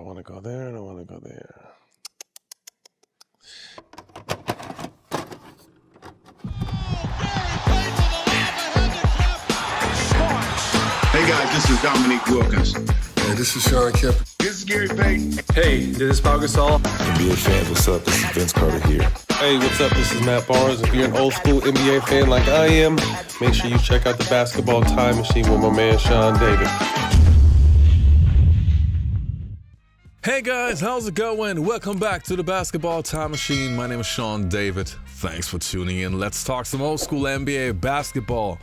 I want to go there and I want to go there. Hey guys, this is Dominique Wilkins. Hey, this is Sean Kemp. This is Gary Payton. Hey, this is Pau Gasol. NBA fans, what's up? This is Vince Carter here. Hey, what's up? This is Matt Barnes. If you're an old school NBA fan like I am, make sure you check out the Basketball Time Machine with my man Sean David. Hey guys, how's it going? Welcome back to the Basketball Time Machine. My name is Sean David. Thanks for tuning in. Let's talk some old school NBA basketball.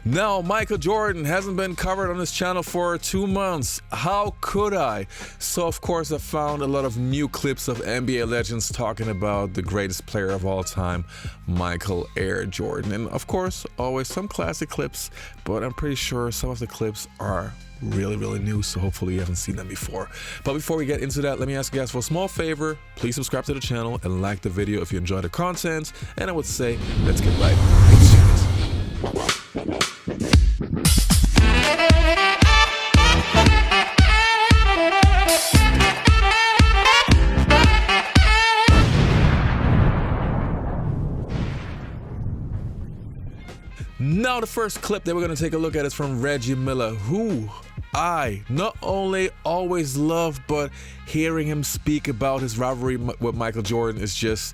Now, Michael Jordan hasn't been covered on this channel for 2 months. How could I? So, of course, I found a lot of new clips of NBA legends talking about the greatest player of all time, Michael Air Jordan. And, of course, always some classic clips, but I'm pretty sure some of the clips are really new, so hopefully you haven't seen them before. But before we get into that, let me ask you guys for a small favor. Please subscribe to the channel and like the video if you enjoy the content. And I would say, let's get right into it. Now the first clip that we're going to take a look at is from Reggie Miller, who I not only always love, but hearing him speak about his rivalry with Michael Jordan is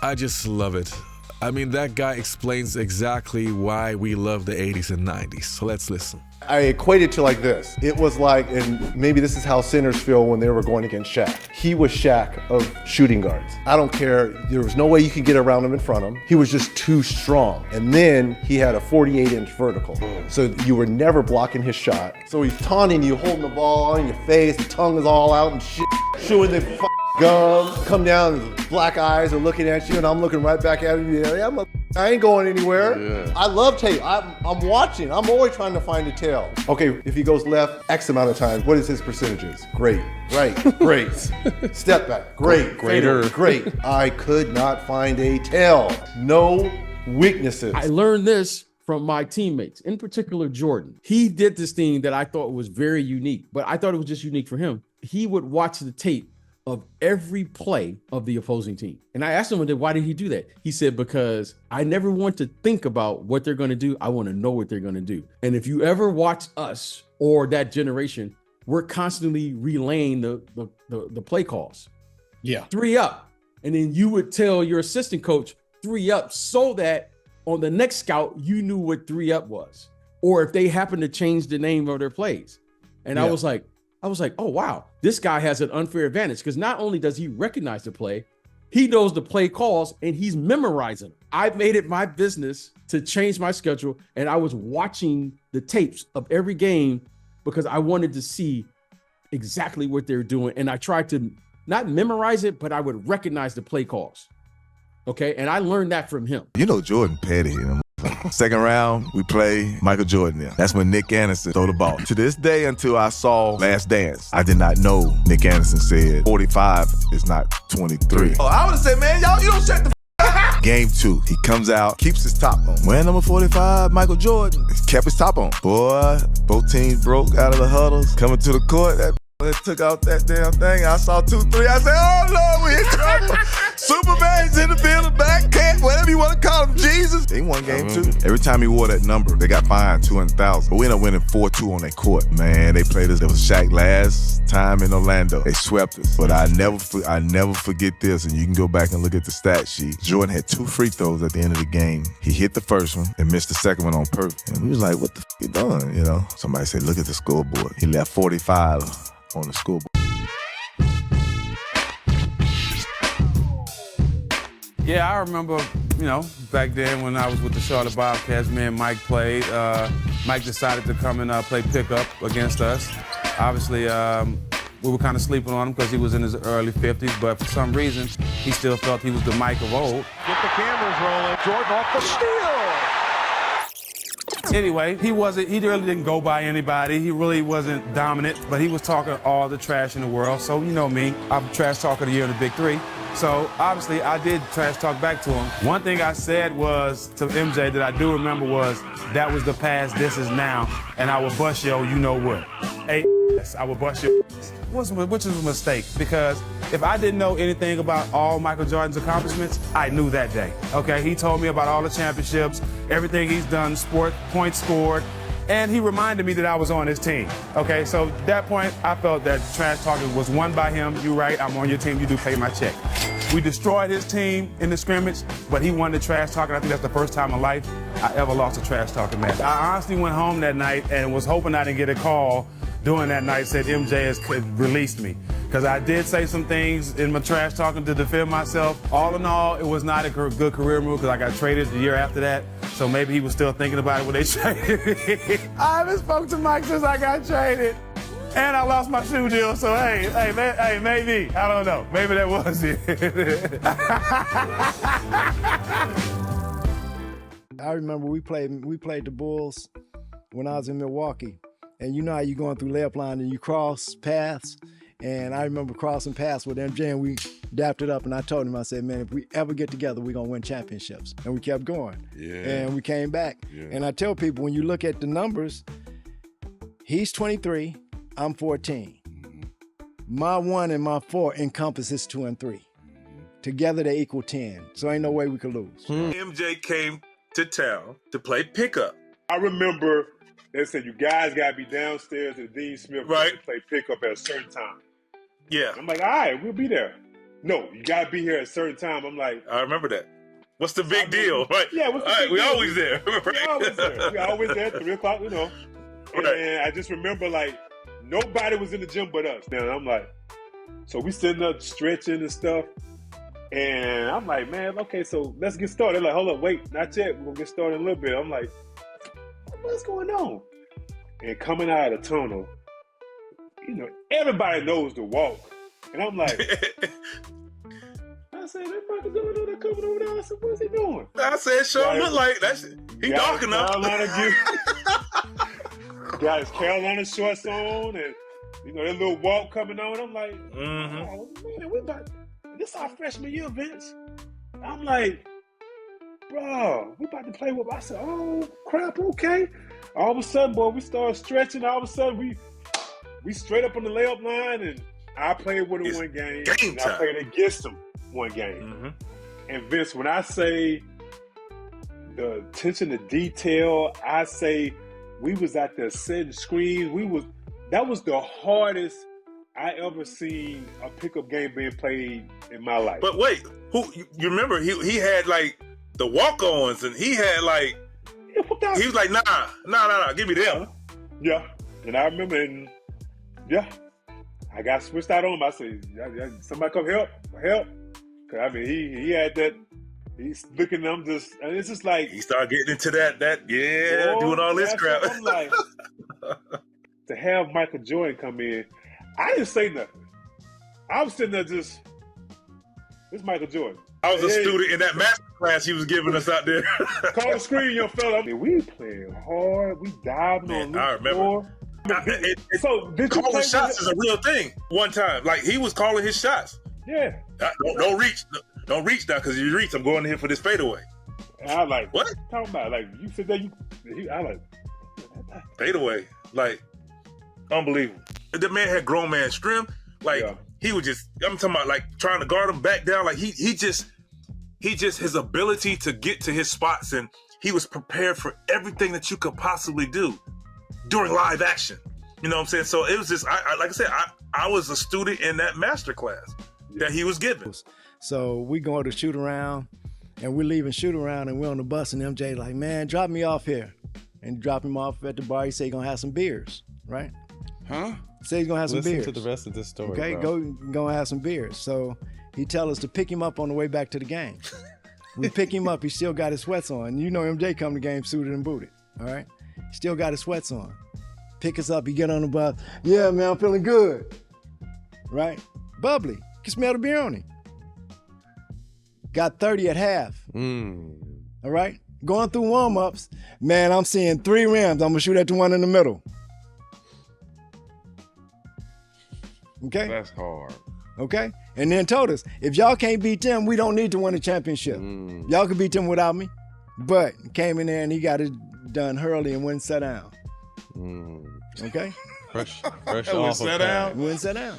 I just love it. I mean, that guy explains exactly why we love the 80s and 90s. So let's listen. I equate it to like this. It was like, and maybe this is how centers feel when they were going against Shaq. He was Shaq of shooting guards. I don't care. There was no way you could get around him in front of him. He was just too strong. And then he had a 48-inch vertical. So you were never blocking his shot. So he's taunting you, holding the ball on your face, the tongue is all out and shit, chewing the gum, come down, his black eyes are looking at you, and I'm looking right back at him. Yeah, I ain't going anywhere. Yeah. I love tape. I'm watching. I'm always trying to find a tail. Okay, if he goes left X amount of times, what is his percentages? Great. Right. Great. Step back. Great. Greater. Great. I could not find a tail. No weaknesses. I learned this from my teammates, in particular Jordan. He did this thing that I thought was very unique, but I thought it was just unique for him. He would watch the tape of every play of the opposing team. And I asked him, why did he do that? He said, because I never want to think about what they're going to do. I want to know what they're going to do. And if you ever watch us or that generation, we're constantly relaying the play calls. Yeah. 3 up. And then you would tell your assistant coach 3 up so that on the next scout, you knew what 3 up was. Or if they happen to change the name of their plays. And I was like, oh, wow, this guy has an unfair advantage because not only does he recognize the play, he knows the play calls and he's memorizing. I made it my business to change my schedule, and I was watching the tapes of every game because I wanted to see exactly what they're doing. And I tried to not memorize it, but I would recognize the play calls. Okay, and I learned that from him. You know Jordan petty, Second round, we play Michael Jordan there. That's when Nick Anderson throw the ball. To this day, until I saw Last Dance, I did not know Nick Anderson said 45 is not 23. Oh, I would have said, man, y'all, you don't shut the Game 2, he comes out, keeps his top on. Wearing number 45, Michael Jordan, kept his top on. Boy, both teams broke out of the huddles. Coming to the court, that took out that damn thing. I saw 2-3. I said, oh, Lord, we in trouble. Superman's in the building, back cat, whatever you want to call him, Jesus. He won game 2. Every time he wore that number, they got fined $200,000. But we ended up winning 4-2 on that court. Man, they played us. It was Shaq last time in Orlando. They swept us. But I never forget this, and you can go back and look at the stat sheet. Jordan had 2 free throws at the end of the game. He hit the first one and missed the second one on purpose. And we was like, what the you doing, you know? Somebody said, look at the scoreboard. He left 45 on the scoreboard. Yeah, I remember, back then when I was with the Charlotte Bobcats, me and Mike played. Mike decided to come and play pickup against us. Obviously, we were kind of sleeping on him because he was in his early 50s, but for some reason, he still felt he was the Mike of old. Get the cameras rolling. Jordan off the steal. Anyway, he really didn't go by anybody. He really wasn't dominant, but he was talking all the trash in the world. So you know me, I'm trash talker of the year in the Big Three. So obviously I did trash talk back to him. One thing I said was to MJ that I do remember was, that was the past, this is now, and I will bust yo, you know what. Hey, I will bust your which is a mistake, because if I didn't know anything about all Michael Jordan's accomplishments, I knew that day. Okay, he told me about all the championships, everything he's done, sport, points scored, and he reminded me that I was on his team. Okay, so at that point, I felt that trash talking was won by him. You're right, I'm on your team, you do pay my check. We destroyed his team in the scrimmage, but he won the trash talking. I think that's the first time in life I ever lost a trash talking match. I honestly went home that night and was hoping I didn't get a call during that night said MJ has released me. Because I did say some things in my trash talking to defend myself. All in all, it was not a good career move because I got traded the year after that. So maybe he was still thinking about it when they traded me. I haven't spoke to Mike since I got traded. And I lost my shoe deal, so hey, maybe. I don't know. Maybe that was it. I remember we played the Bulls when I was in Milwaukee. And you know how you going through layup line and you cross paths. And I remember crossing paths with MJ and we dapped it up. And I told him, I said, man, if we ever get together, we're going to win championships. And we kept going. Yeah. And we came back. Yeah. And I tell people, when you look at the numbers, he's 23, I'm 14. Mm-hmm. My 1 and my 4 encompasses 2 and 3. Mm-hmm. Together they equal 10. So ain't no way we could lose. MJ came to town to play pickup. I remember they said you guys got to be downstairs at Dean Smith to play pickup at a certain time. Yeah. I'm like, all right, we'll be there. No, you got to be here at a certain time. I'm like, I remember that. What's the big deal? Right. Yeah, what's the big deal? We always there. We always there. We always there at 3 o'clock, you know. And I just remember, like, nobody was in the gym but us. And I'm like, so we sitting up stretching and stuff. And I'm like, man, okay, so let's get started. They're like, hold up, wait, not yet. We're going to get started in a little bit. I'm like, what's going on? And coming out of the tunnel, you know, everybody knows the walk. And I'm like, I said, that Michael Jordan that coming over there. I said, what's he doing? I said, Sean look like that's he dark enough. Got his Carolina shorts on and, you know, that little walk coming on. I'm like, oh, man, this our freshman year, Vince. I'm like, bro, we about to play with. I said, oh crap, okay. All of a sudden, boy, we started stretching. All of a sudden, we straight up on the layup line, and I played with him one game. And I played against him one game. Mm-hmm. And Vince, when I say the attention to detail, I say we was out there setting screens. That was the hardest I ever seen a pickup game being played in my life. But wait, you remember he had like the walk-ons, and he had like he was like, nah, give me them. Yeah, and I remember, I got switched out on him. I said, somebody come help. Cause I mean, he had that. He's looking at them and it's just like he started getting into that doing all this crap. I'm like, to have Michael Jordan come in, I didn't say nothing. I was sitting there just, it's Michael Jordan. I was a student in that master class he was giving us out there. Call the screen, young fella. I mean, we playing hard. We diving on the floor. So did you calling shots is a real thing. One time, like he was calling his shots. Yeah. Don't reach now, because if you reach, I'm going in here for this fadeaway. And I like, what? Talking about like you sit there, I like fadeaway, like unbelievable. The man had grown man strength. Like he was just, I'm talking about like trying to guard him back down. Like he just his ability to get to his spots, and he was prepared for everything that you could possibly do during live action. You know what I'm saying? So it was just, like I said, I was a student in that master class that he was giving. So we going to shoot around, and we're leaving shoot around, and we're on the bus, and MJ like, man, drop me off here. And drop him off at the bar. He say he's gonna have some beers, right? Huh? Say he's gonna have some beers. Listen to the rest of this story. Okay, gonna have some beers. So he tell us to pick him up on the way back to the game. We pick him up. He still got his sweats on. You know MJ come to the game suited and booted. All right, still got his sweats on. Pick us up. He get on the bus. Yeah, man, I'm feeling good. Right? Bubbly. You can smell the beer on him. Got 30 at half. All right? Going through warm-ups, man, I'm seeing 3 rims. I'm going to shoot at the one in the middle. Okay? That's hard. Okay? And then told us, if y'all can't beat them, we don't need to win a championship. Y'all can beat them without me. But came in there and he got it done early and went and sat down. Okay? Fresh That off was of sat that. down. We went sit down.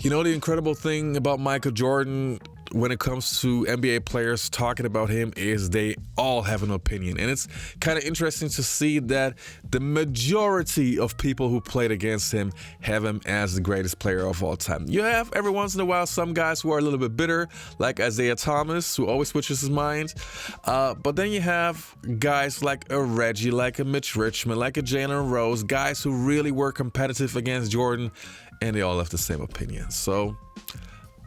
You know, the incredible thing about Michael Jordan when it comes to NBA players talking about him is they all have an opinion. And it's kind of interesting to see that the majority of people who played against him have him as the greatest player of all time. You have every once in a while some guys who are a little bit bitter, like Isaiah Thomas, who always switches his mind. But then you have guys like a Reggie, like a Mitch Richmond, like a Jalen Rose, guys who really were competitive against Jordan, and they all have the same opinion. So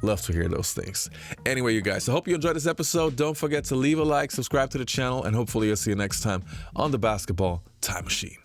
love to hear those things. Anyway, you guys, I hope you enjoyed this episode. Don't forget to leave a like, subscribe to the channel, and hopefully I'll see you next time on the Basketball Time Machine.